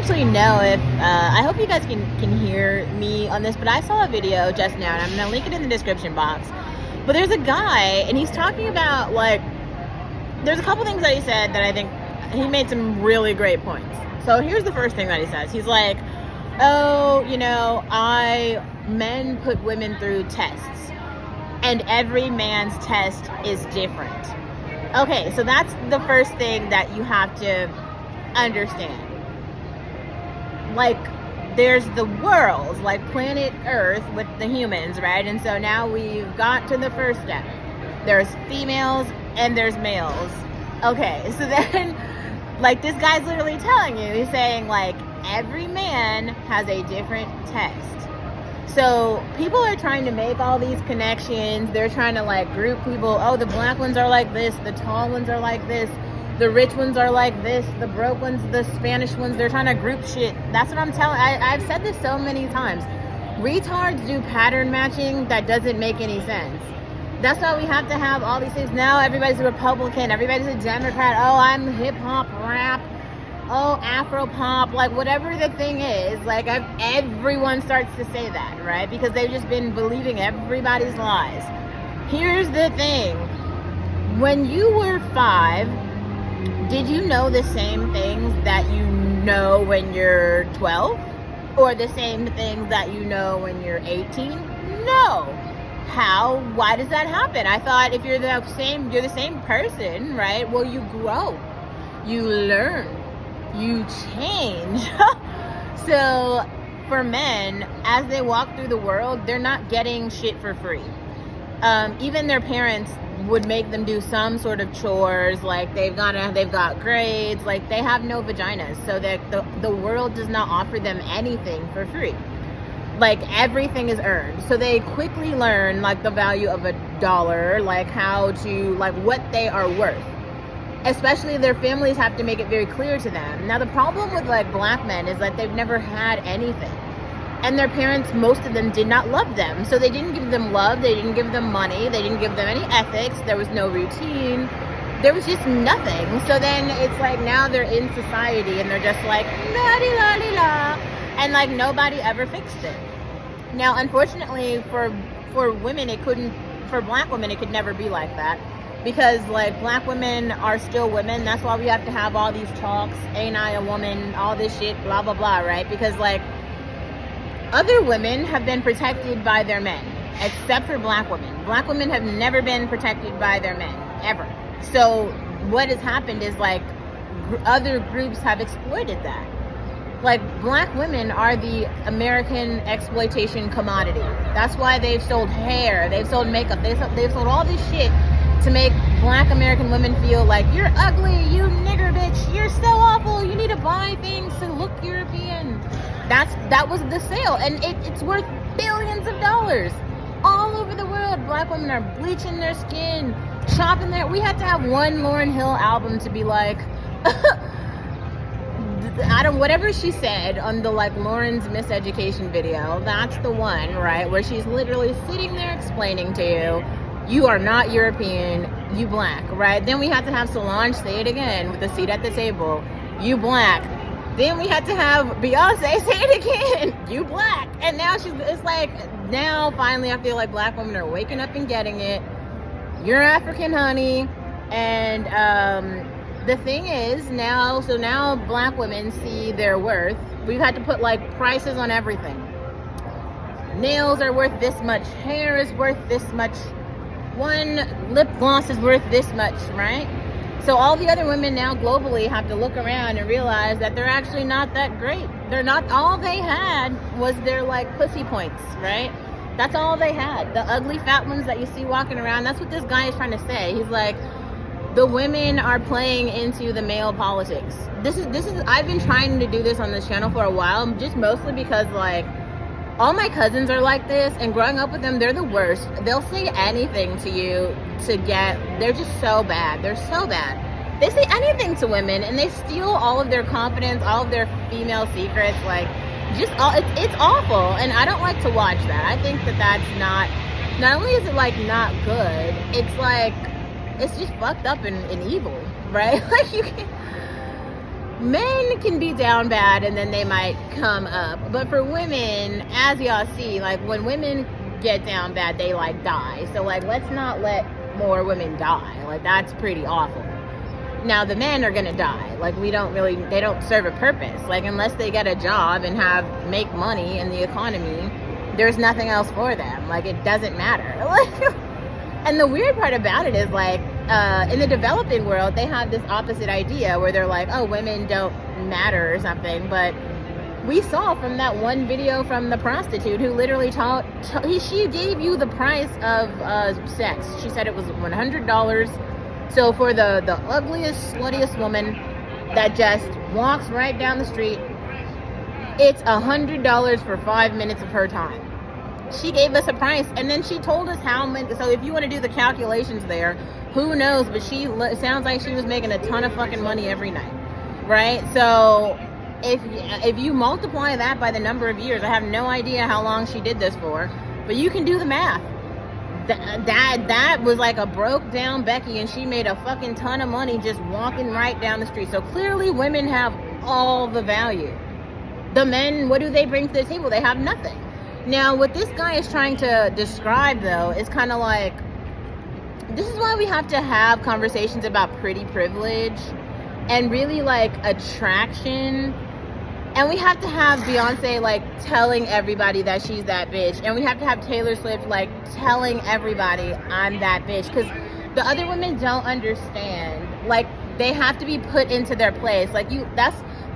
actually know if I hope you guys can hear me on this, but I saw a video just now, and I'm gonna link it in the description box. But there's a guy, and he's talking about, like, there's a couple things that he said that I think he made some really great points. So here's the first thing that he says. He's like, oh, men put women through tests, and every man's test is different. Okay, so that's the first thing that you have to understand. Like, there's the world, like planet Earth with the humans, right? And so now we've got to the first step. There's females and there's males. Okay, so then, like, this guy's literally telling you, he's saying, like, every man has a different test. So people are trying to make all these connections. They're trying to, like, group people. Oh, the black ones are like this. The tall ones are like this. The rich ones are like this. The broke ones, the Spanish ones, they're trying to group shit. That's what I'm telling. I've said this so many times. Retards do pattern matching that doesn't make any sense. That's why we have to have all these things. Now everybody's a Republican. Everybody's a Democrat. Oh, I'm hip-hop, rap. Oh, Afro-pop. Like, whatever the thing is. Like, everyone starts to say that, right? Because they've just been believing everybody's lies. Here's the thing. When you were 5... did you know the same things that you know when you're 12? Or the same things that you know when you're 18? No. How? Why does that happen? I thought if you're the same person, right? Well, you grow. You learn. You change. So, for men, as they walk through the world, they're not getting shit for free. Even their parents would make them do some sort of chores, like they've got grades, like they have no vaginas, so that the world does not offer them anything for free. Like, everything is earned. So they quickly learn, like, the value of $1, like how to, like, what they are worth. Especially their families have to make it very clear to them. Now, the problem with, like, black men is that they've never had anything. And their parents, most of them, did not love them. So they didn't give them love. They didn't give them money. They didn't give them any ethics. There was no routine. There was just nothing. So then it's like now they're in society and they're just like, la-di-la-di-la. And, like, nobody ever fixed it. Now, unfortunately, for women, for black women, it could never be like that. Because, like, black women are still women. That's why we have to have all these talks. Ain't I a woman? All this shit, blah, blah, blah, right? Because, like, other women have been protected by their men, except for black women. Black women have never been protected by their men, ever. So what has happened is, like, other groups have exploited that. Like, black women are the American exploitation commodity. That's why they've sold hair, they've sold makeup, they've sold all this shit to make black American women feel like, you're ugly, you nigger bitch, you're so awful, you need to buy things to look European. That was the sale, and it's worth billions of dollars. All over the world, black women are bleaching their skin, chopping their... We had to have one Lauryn Hill album to be like... whatever she said on the, like, Lauren's Miseducation video, that's the one, right, where she's literally sitting there explaining to you, you are not European, you black, right? Then we had to have Solange say it again with a seat at the table, you black. Then we had to have Beyonce say it again, you black. And now it's like, now finally I feel like black women are waking up and getting it. You're African, honey. And the thing is, now black women see their worth. We've had to put, like, prices on everything. Nails are worth this much. Hair is worth this much. One lip gloss is worth this much, right? So all the other women now globally have to look around and realize that they're actually not that great. They're not, all they had was their, like, pussy points, right? That's all they had. The ugly fat ones that you see walking around, that's what this guy is trying to say. He's like, the women are playing into the male politics. This is I've been trying to do this on this channel for a while, just mostly because, like, all my cousins are like this, and growing up with them, they're the worst. They'll say anything to you they're just so bad. They're so bad. They say anything to women, and they steal all of their confidence, all of their female secrets, like, just all, it's awful, and I don't like to watch that. I think that's not only is it, like, not good, it's like, it's just fucked up and evil, right? Like, you can't, men can be down bad and then they might come up. But for women, as y'all see, like when women get down bad, they like die. So like, let's not let more women die. Like that's pretty awful. Now the men are gonna die. Like they don't serve a purpose. Like unless they get a job and make money in the economy, there's nothing else for them. Like it doesn't matter. And the weird part about it is like, in the developing world, they have this opposite idea where they're like, oh, women don't matter or something. But we saw from that one video from the prostitute who literally she gave you the price of sex. She said it was $100. So for the ugliest, sluttiest woman that just walks right down the street, it's $100 for 5 minutes of her time. She gave us a price, and then she told us how many. So if you want to do the calculations there, who knows? But it sounds like she was making a ton of fucking money every night, right? So if you multiply that by the number of years, I have no idea how long she did this for, but you can do the math. That was like a broke down Becky, and she made a fucking ton of money just walking right down the street. So clearly women have all the value. The men, what do they bring to the table? They have nothing. Now, what this guy is trying to describe, though, is kind of like, this is why we have to have conversations about pretty privilege and really, like, attraction. And we have to have Beyonce, like, telling everybody that she's that bitch. And we have to have Taylor Swift, like, telling everybody I'm that bitch. Because the other women don't understand. Like, they have to be put into their place. Like,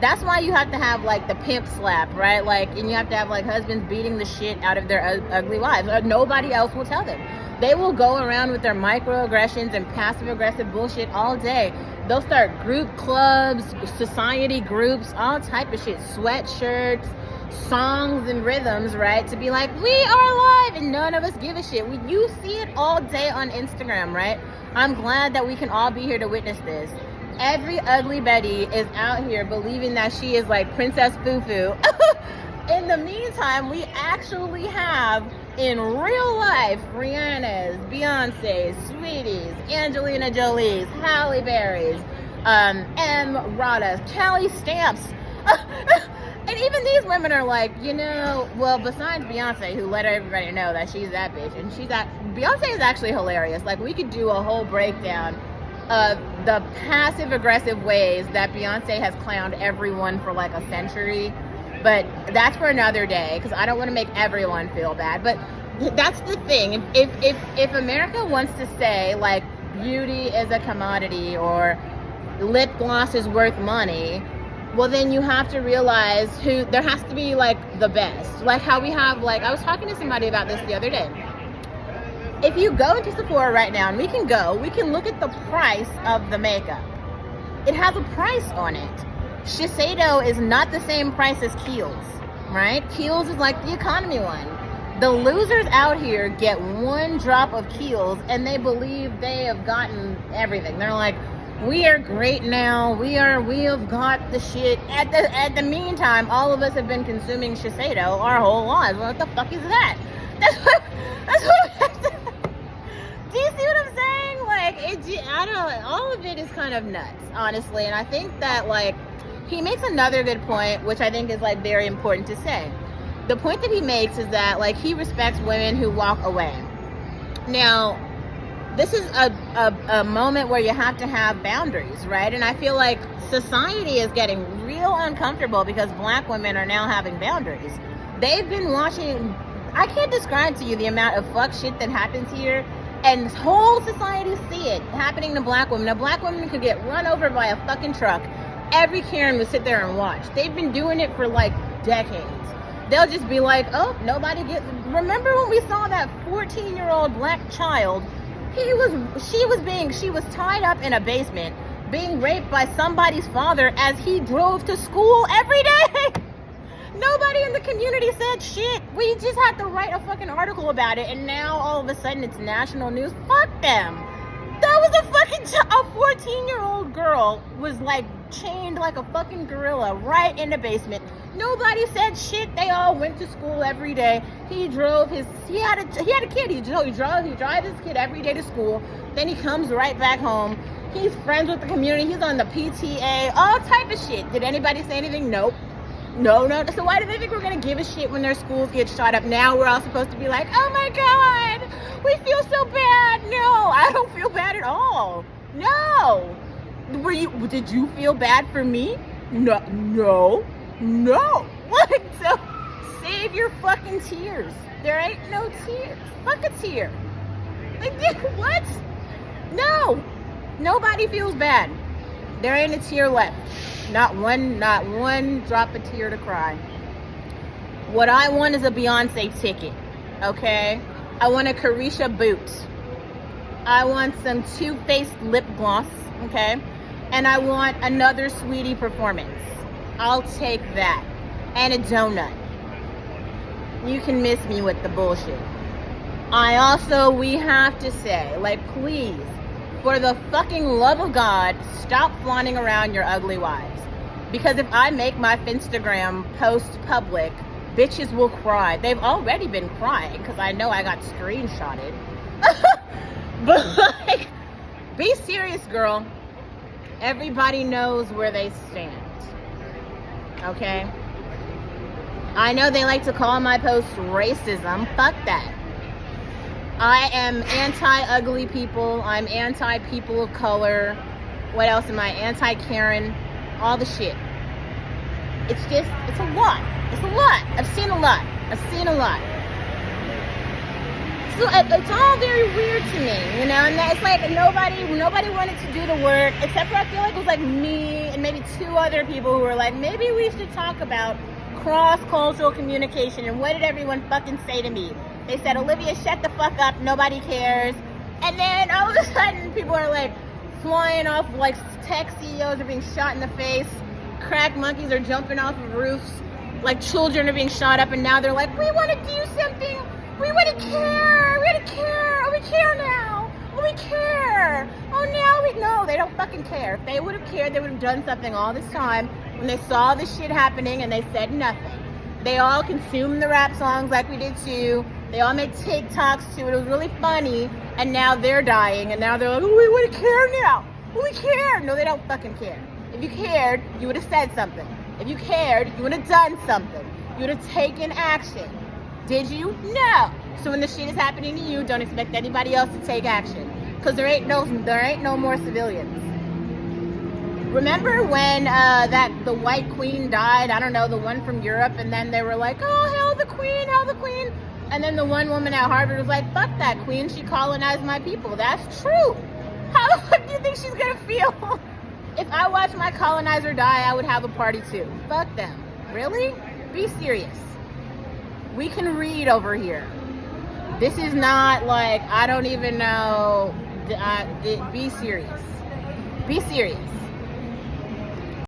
that's why you have to have like the pimp slap, right? Like, and you have to have like husbands beating the shit out of their ugly wives. Nobody else will tell them. They will go around with their microaggressions and passive aggressive bullshit all day. They'll start group clubs, society groups, all type of shit, sweatshirts, songs and rhythms, right? To be like, we are alive, and none of us give a shit. You see it all day on Instagram, right? I'm glad that we can all be here to witness this. Every ugly Betty is out here believing that she is like Princess Fufu. In the meantime, we actually have in real life Rihanna's, Beyonce's, Sweeties, Angelina Jolie's, Halle Berry's, M. Rada's, Kelly Stamps. And even these women are like, well, besides Beyonce, who let everybody know that she's that bitch, and Beyonce is actually hilarious. Like, we could do a whole breakdown of the passive aggressive ways that Beyonce has clowned everyone for like a century, but that's for another day because I don't want to make everyone feel bad. But that's the thing. If America wants to say like beauty is a commodity or lip gloss is worth money, well then you have to realize there has to be like the best. Like how we have, like, I was talking to somebody about this the other day. If you go into Sephora right now, and we can look at the price of the makeup. It has a price on it. Shiseido is not the same price as Kiehl's, right? Kiehl's is like the economy one. The losers out here get one drop of Kiehl's and they believe they have gotten everything. They're like, we are great now. We have got the shit. At the meantime, all of us have been consuming Shiseido our whole lives. What the fuck is that? That's what we have to. Do you see what I'm saying? Like, I don't. All of it is kind of nuts, honestly. And I think that like he makes another good point, which I think is like very important to say. The point that he makes is that like he respects women who walk away. Now, this is a moment where you have to have boundaries, right? And I feel like society is getting real uncomfortable because black women are now having boundaries. They've been watching. I can't describe to you the amount of fuck shit that happens here. And whole society see it happening to black women. Now, black women could get run over by a fucking truck. Every Karen would sit there and watch. They've been doing it for like decades. They'll just be like, oh, nobody gets. Remember when we saw that 14-year-old black child? She was tied up in a basement, being raped by somebody's father as he drove to school every day. Nobody in the community said shit. We just had to write a fucking article about it, and now all of a sudden it's national news. Fuck them. That was a 14-year-old girl was like chained like a fucking gorilla right in the basement. Nobody said shit. They all went to school every day. He had a kid. He drives his kid every day to school. Then he comes right back home. He's friends with the community. He's on the PTA, all type of shit. Did anybody say anything? Nope. No. So why do they think we're going to give a shit when their schools get shot up? Now we're all supposed to be like, oh my God, we feel so bad. No, I don't feel bad at all. No. Did you feel bad for me? No. Like, so save your fucking tears. There ain't no tears. Fuck a tear. Like, what? No. Nobody feels bad. There ain't a tear left. Not one drop of tear to cry. What I want is a Beyonce ticket, okay? I want a Carisha boot. I want some Too Faced lip gloss, okay? And I want another Sweetie performance. I'll take that. And a donut. You can miss me with the bullshit. We have to say, like, please, for the fucking love of God, stop flaunting around your ugly wives. Because if I make my Finstagram post public, bitches will cry. They've already been crying because I know I got screenshotted. But like, be serious, girl. Everybody knows where they stand. Okay? I know they like to call my posts racism. Fuck that. I am anti-ugly people. I'm anti-people of color. What else am I? Anti-Karen. All the shit. It's a lot. It's a lot. I've seen a lot. So it's all very weird to me, you know? And it's like nobody wanted to do the work, except for I feel like it was like me and maybe two other people who were like, maybe we should talk about cross-cultural communication. And what did everyone fucking say to me? They said, Olivia, shut the fuck up. Nobody cares. And then all of a sudden, people are like flying off, like tech CEOs are being shot in the face. Crack monkeys are jumping off of roofs. Like children are being shot up. And now they're like, we want to do something. We want to care. Oh, we care now. Oh, we care. Oh, no, they don't fucking care. If they would have cared, they would have done something all this time when they saw this shit happening and they said nothing. They all consumed the rap songs like we did too. They all made TikToks too. It was really funny. And now they're dying. And now they're like, oh, we want to care now. Oh, we care. No, they don't fucking care. If you cared, you would have said something. If you cared, you would have done something. You would have taken action. Did you? No. So when the shit is happening to you, don't expect anybody else to take action. Because there ain't no more civilians. Remember when the white queen died? I don't know, the one from Europe, and then they were like, oh, hail the queen, hail the queen. And then the one woman at Harvard was like, fuck that queen, she colonized my people. That's true. How the fuck do you think she's gonna feel? If I watched my colonizer die, I would have a party too. Fuck them. Really? Be serious. We can read over here. This is not like, I don't even know. Be serious. Be serious.